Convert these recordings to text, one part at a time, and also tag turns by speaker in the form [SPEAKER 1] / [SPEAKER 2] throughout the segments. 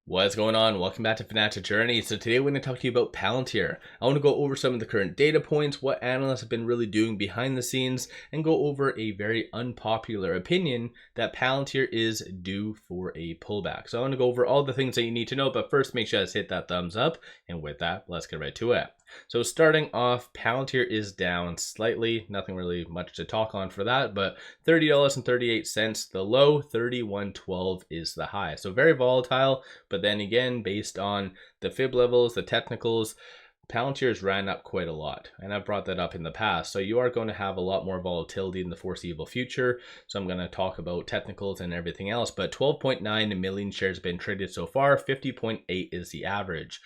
[SPEAKER 1] What's going on? Welcome back to Financial Journey. So today we're going to talk to you about Palantir. I want to go over some of the current data points, what analysts have been really doing behind the scenes, and go over a very unpopular opinion that Palantir is due for a pullback. So I want to go over all the things that you need to know, but first make sure to hit that thumbs up. And with that, let's get right to it. So starting off, Palantir is down slightly, nothing really much to talk on for that, but $30.38 the low, $31.12 is the high. So very volatile, but then again, based on the fib levels, the technicals, Palantir's ran up quite a lot, and I've brought that up in the past. So you are going to have a lot more volatility in the foreseeable future. So I'm going to talk about technicals and everything else, but 12.9 million shares have been traded so far, 50.8 is the average.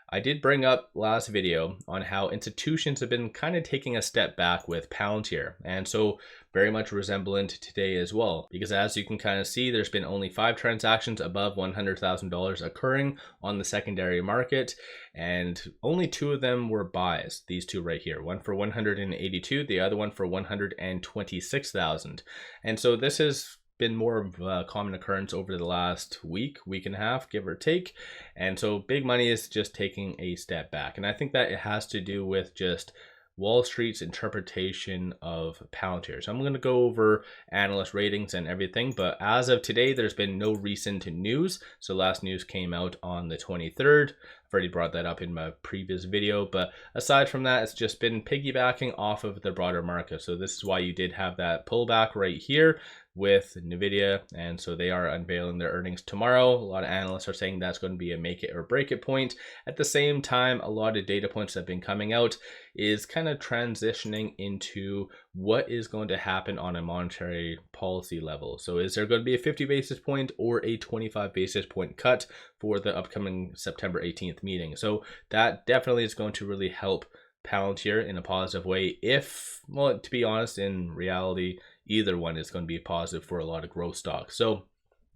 [SPEAKER 1] I did bring up last video on how institutions have been kind of taking a step back with Palantir, and so very much resemblant today as well, because as you can kind of see, there's been only 5 transactions above $100,000 occurring on the secondary market, and only 2 of them were buys, these 2 right here, one for 182, the other one for 126,000. And so this is been more of a common occurrence over the last week and a half, give or take. And so big money is just taking a step back. And I think that it has to do with just Wall Street's interpretation of Palantir. So I'm going to go over analyst ratings and everything, but as of today, there's been no recent news. So last news came out on the 23rd. I've already brought that up in my previous video, but aside from that, it's just been piggybacking off of the broader market. So this is why you did have that pullback right here with Nvidia, and so they are unveiling their earnings tomorrow. A lot of analysts are saying that's going to be a make it or break it point. At the same time, a lot of data points that have been coming out is kind of transitioning into what is going to happen on a monetary policy level. So is there going to be a 50 basis point or a 25 basis point cut for the upcoming September 18th meeting? So that definitely is going to really help Palantir in a positive way. If, well, to be honest, in reality, either one is going to be positive for a lot of growth stocks. So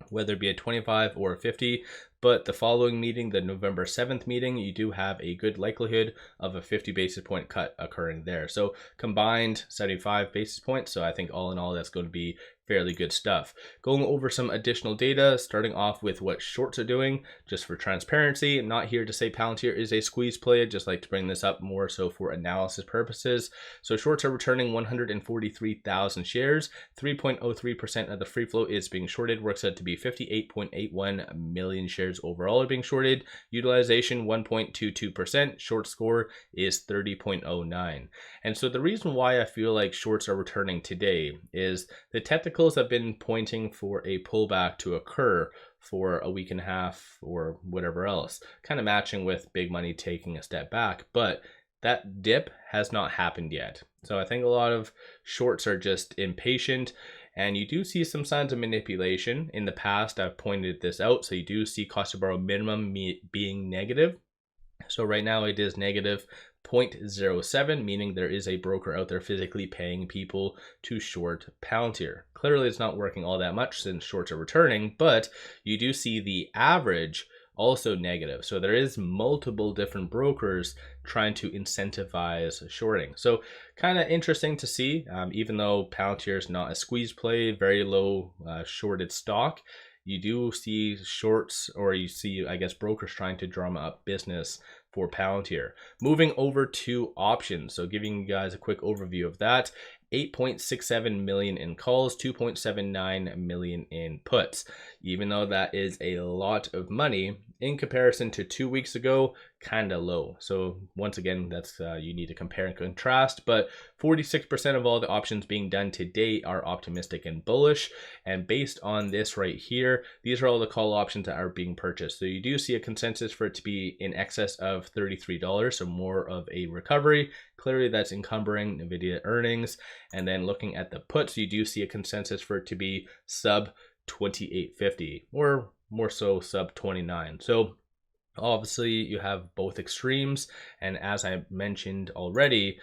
[SPEAKER 1] whether it be a 25 or a 50, but the following meeting, the November 7th meeting, you do have a good likelihood of a 50 basis point cut occurring there. So combined 75 basis points. So I think all in all, that's going to be fairly good stuff. Going over some additional data, starting off with what shorts are doing, just for transparency. I'm not here to say Palantir is a squeeze play. I'd just like to bring this up more so for analysis purposes. So shorts are returning 143,000 shares. 3.03% of the free float is being shorted. Works out to be 58.81 million shares overall are being shorted. Utilization 1.22%. Short score is 30.09. And so the reason why I feel like shorts are returning today is the technical have been pointing for a pullback to occur for a week and a half or whatever else, kind of matching with big money taking a step back, but that dip has not happened yet. So I think a lot of shorts are just impatient, and you do see some signs of manipulation. In the past, I've pointed this out. So you do see cost to borrow minimum being negative. So right now it is negative 0.07, meaning there is a broker out there physically paying people to short Palantir. Clearly it's not working all that much since shorts are returning, but you do see the average also negative. So there is multiple different brokers trying to incentivize shorting. So kind of interesting to see, even though Palantir is not a squeeze play, very low shorted stock, you do see shorts, or you see, I guess, brokers trying to drum up business for Palantir. Moving over to options, so giving you guys a quick overview of that. 8.67 million in calls, 2.79 million in puts. Even though that is a lot of money, in comparison to 2 weeks ago, kind of low. So once again, that's you need to compare and contrast, but 46% of all the options being done today are optimistic and bullish. And based on this right here, these are all the call options that are being purchased. So you do see a consensus for it to be in excess of $33, so more of a recovery. Clearly that's encumbering Nvidia earnings. And then looking at the puts, you do see a consensus for it to be sub 28.50, or more so sub 29. So obviously you have both extremes, and as I mentioned already,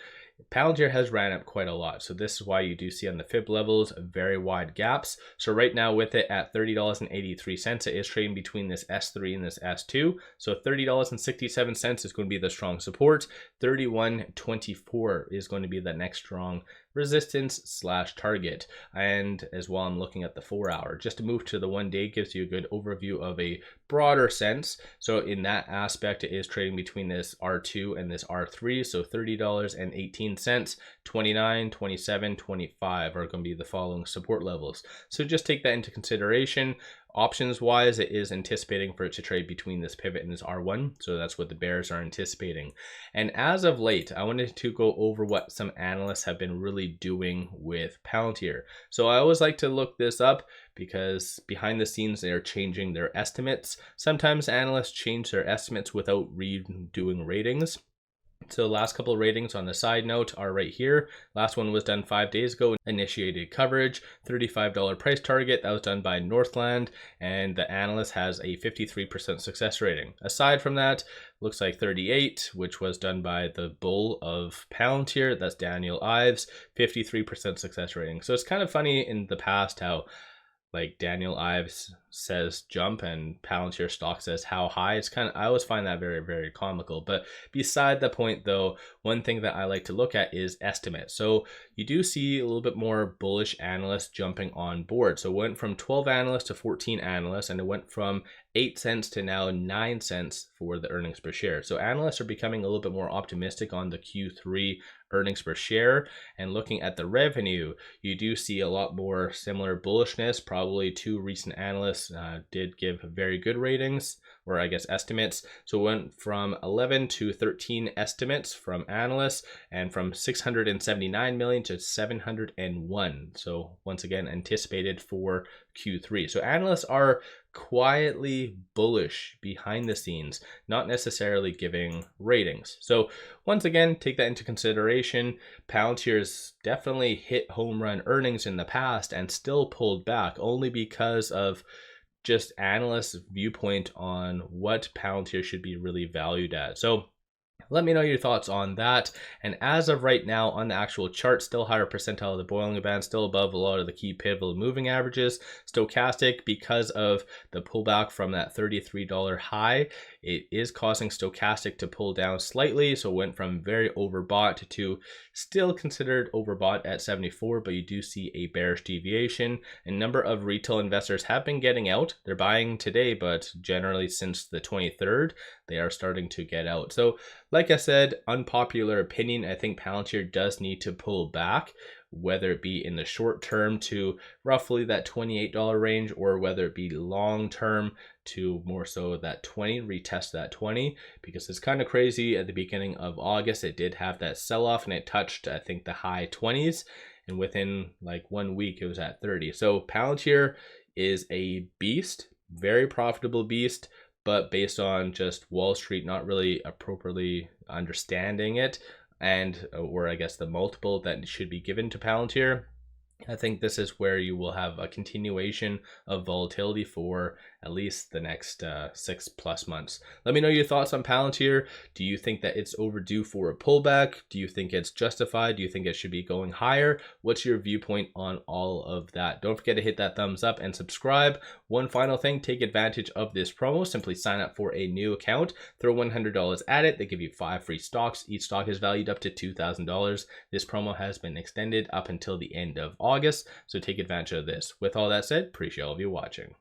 [SPEAKER 1] Palantir has ran up quite a lot. So this is why you do see on the fib levels very wide gaps. So right now with it at $30.83, it is trading between this S3 and this S2. So $30.67 is going to be the strong support. $31.24 is going to be the next strong resistance/target. And as well, I'm looking at the 4-hour. Just to move to the 1 day gives you a good overview of a broader sense. So in that aspect, it is trading between this R2 and this R3. So $30.18, 29, 27, 25 are going to be the following support levels. So just take that into consideration. Options wise, it is anticipating for it to trade between this pivot and this R1. So that's what the bears are anticipating. And as of late, I wanted to go over what some analysts have been really doing with Palantir. So I always like to look this up because behind the scenes, they are changing their estimates. Sometimes analysts change their estimates without redoing ratings. So the last couple of ratings on the side note are right here. Last one was done 5 days ago. Initiated coverage, $35 price target. That was done by Northland, and the analyst has a 53% success rating. Aside from that, looks like 38, which was done by the bull of Palantir. That's Daniel Ives, 53% success rating. So it's kind of funny in the past how like Daniel Ives says jump and Palantir stock says how high. It's kind of, I always find that very, very comical. But beside the point though, one thing that I like to look at is estimates. So you do see a little bit more bullish analysts jumping on board. So it went from 12 analysts to 14 analysts, and it went from 8 cents to now 9 cents for the earnings per share. So analysts are becoming a little bit more optimistic on the Q3 earnings per share. And looking at the revenue, you do see a lot more similar bullishness. Probably 2 recent analysts did give very good ratings, or I guess estimates. So it went from 11 to 13 estimates from analysts, and from 679 million to 701. So once again, anticipated for Q3. So analysts are quietly bullish behind the scenes, not necessarily giving ratings. So once again, take that into consideration. Palantir's definitely hit home run earnings in the past and still pulled back only because of just analysts' viewpoint on what Palantir should be really valued at. So let me know your thoughts on that. And as of right now on the actual chart, still higher percentile of the Bollinger Band, still above a lot of the key pivotal moving averages. Stochastic, because of the pullback from that $33 high, it is causing Stochastic to pull down slightly. So it went from very overbought to still considered overbought at 74, but you do see a bearish deviation. A number of retail investors have been getting out. They're buying today, but generally since the 23rd, they are starting to get out. So like I said, unpopular opinion, I think Palantir does need to pull back, whether it be in the short term to roughly that $28 range, or whether it be long term to more so that 20, retest that 20, because it's kind of crazy. At the beginning of August, it did have that sell-off and it touched, I think, the high 20s, and within like 1 week it was at 30. So Palantir is a beast, very profitable beast, but based on just Wall Street not really appropriately understanding it, and or I guess the multiple that should be given to Palantir, I think this is where you will have a continuation of volatility for at least the next 6+ months. Let me know your thoughts on Palantir. Do you think that it's overdue for a pullback? Do you think it's justified? Do you think it should be going higher? What's your viewpoint on all of that? Don't forget to hit that thumbs up and subscribe. One final thing, take advantage of this promo. Simply sign up for a new account, throw $100 at it. They give you 5 free stocks. Each stock is valued up to $2,000. This promo has been extended up until the end of August, so take advantage of this. With all that said, appreciate all of you watching.